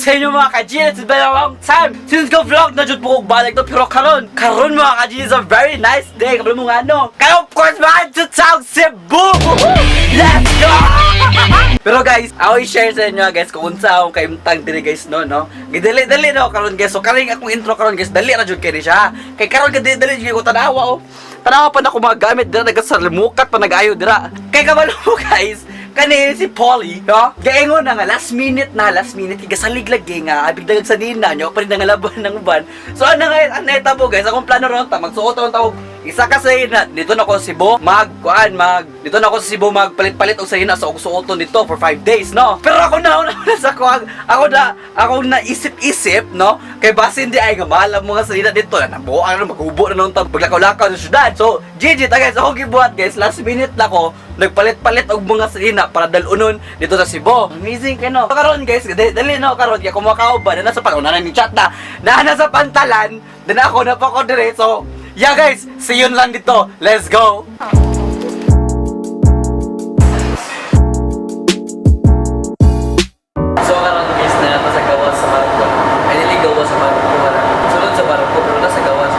sa inyo mga ka-G? It's been a long time since ko vlog na jud po kong balik to. Pero karon mga ka-G is a very nice day. Kabalo mo nga no. Kaya of course mga jud sa Cebu. Let's go! Pero guys, ako i-share sa inyo guys kung unsa akong kaimtang diri guys no. Gidali-dali no karon guys. So karing akong intro karon guys, dali ra jud kay siya. Kay karon gidali ko tanawa oh. Tanawa pa na ko mga gamit dira nagasalimukat pa nag-ayo dira. Kay kabalo mo guys. Kanina si PAULEY, no? Gaingon na nga, last minute, igasalig lagi nga, abigdagag sa nina nyo, pa rin nangalaban ng uban. So, ano nga, aneta po guys, akong plano ron, magsuot akong tawag, isa kasi na, dito na ako sa Cebu, dito na ako sa Cebu, magpalit-palit o sa hina, so ako suoton dito for 5 days, no? Pero ako na isip-isip, no? Kay base hindi ay nga, mahalam mo nga sa hina dito, nabuo, maghubo na nung tawag, paglakaw-lakaw sa syudad. So, GG, guys, ako gibuhat guys, last minute na ko, nagpalit-palit og mga salina para dalunon dito sa Cebu. Amazing kayo no. Karon guys, dali no karon kaya kumakaw ba na sa panuna ni chat na sa pantalan, na ako na pa ko dire. So, yeah guys, see you lang dito. Let's go. So karon guys na nato sa gawas sa barko. Ay dili gawas sa barko wala. Sulod sa barko pero na sa gawas.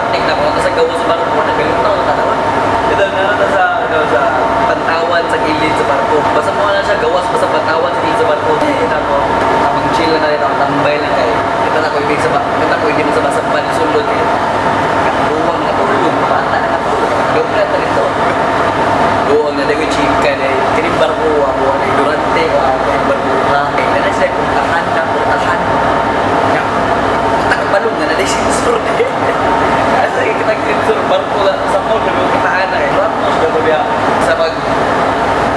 Atik na ko sa gawas sa barko na galitaw na tanaw. Dito na sa pantawan sa gilid sa barko. Basta mo na siya gawas pa sa pantawan sa gilid sa barko. Ako, mag-chill na rin ako, tambay lang kayo. Ito na ko ibig sa basaban ng sulod eh. Katulong na tulog, bata na katulog. Doon na ito. Doon na dagoy chicken eh. Kining barko ako, durante ko ako, barko ka. Na siya, puntahan. Takbalong na na sinsur eh. Kasi kitag-sinsur, barko sa mall, kitaan na eh. Rapos na ko biya sa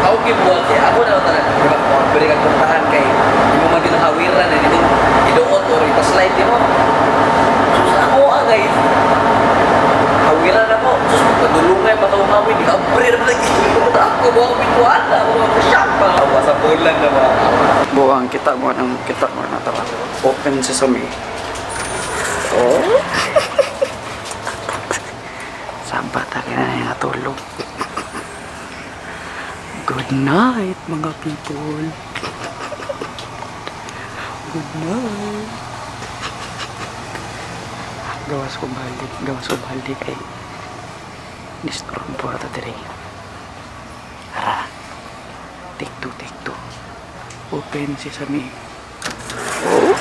ako gibuhat eh. Ako na talaga. Diba? Pwede kang puntahan kay hindi mo man ginahawiran na dito. Idoot or ipaslide mo. Sus ako guys. Hawiran ako. Sus magpadulungay matawangawin. Ikabre na lagi. Ako buwang pituan na. Buwang pasyap pa. Awa sa bulan na ba? Buwang kita mo na tawa. Open sesame. Oh. Sampat akin na yung natulog. Good night, mga people. Good night. Gawas ko balik ay disturbo po ito dire. Ara. Take two. Open sesame. Oh.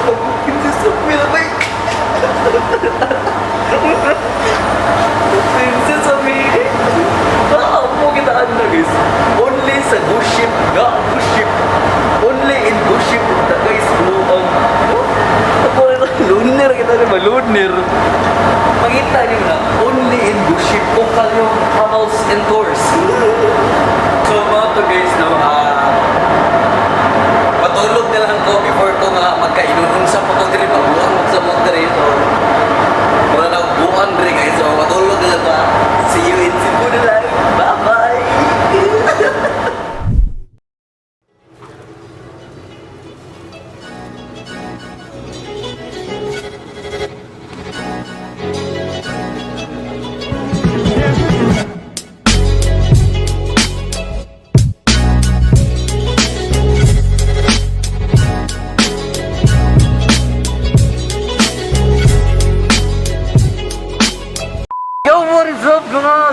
Open sesame na ba? Guys, only sa ghost ship only in ghost ship na guys buong ako ito lunar kita naman lunar makita niyo na only in ghost ship kung kayong travels and tours. So mga to guys no matulog na lang ko before ko nga magkainunon sa putong diri magbuang sa mga diri so wala na buang diri guys so matulog na lang ba. See you in Cebu na lang. Bye bye.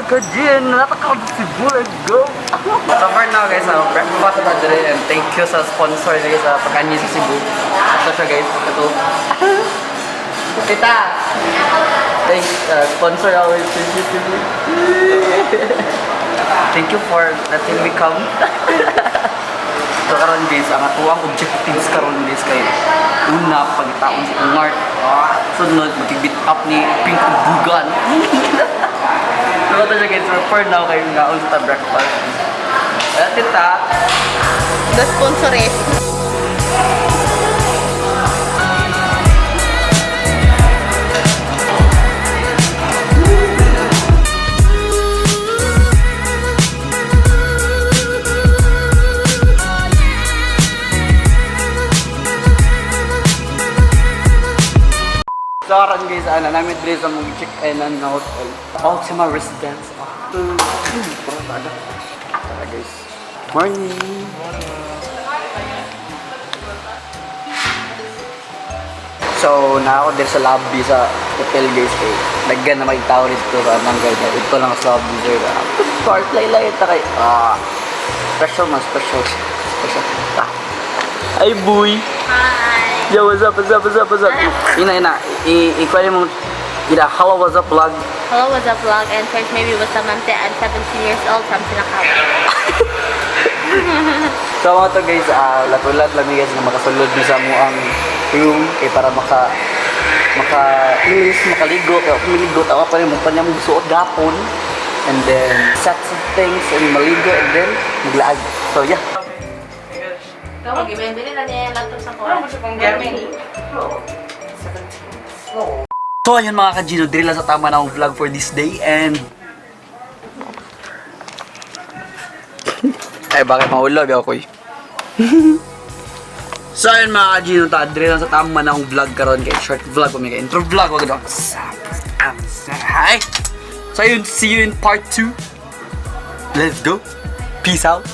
Kajin, natakaw sa Cebu, let's go! So for now guys, breakfast na dito and thank you sa sponsor guys sa pagkanyi sa Cebu. Ito siya guys, ito. Tita! Thanks, sponsor our CCTV. Thank you for letting me come. So karon guys, ang atuang objectives karon guys kay una, pagitaon si Ungart. Sunod, mag-beat up ni Pink Bugan. So ito siya guys, for now kayo ngaon sa breakfast. Tita, The sponsores. So karon guys, namin dito sa mong check-in ng hotel. Ultima Residence. Tara guys. Morning. So, na ako din sa lobby sa hotel guys kay naggan na magtao dito sa nanggal na ito lang sa lobby sir. Start laylay ta kay special man special. Ay boy. Hi! Yo, what's up? Ina i-kwali mo ina hello what's up vlog. Hello, what's up vlog? And first maybe was Samantha. I'm 17 years old from Sinakawa. So mga to guys, lat-ulat lang guys na makasulod mo sa mo ang room kay para maka-ilis, makaligo, kaya kumiligo, tawa pa rin mo pa niya mong suot gapon and then set some things and maligo and then maglaag. So yeah. Ikaw, mag-ibendili na niya yung laptop sa ko. So ayun mga ka-Gino, diri lang sa tama na akong vlog for this day and ay bakit mahulog ako eh. So ayun mga ka-Gino, diri lang sa tama na akong vlog karon kay short vlog ko, may intro vlog wag daw. Hi. So ayun, see you in part 2. Let's go. Peace out.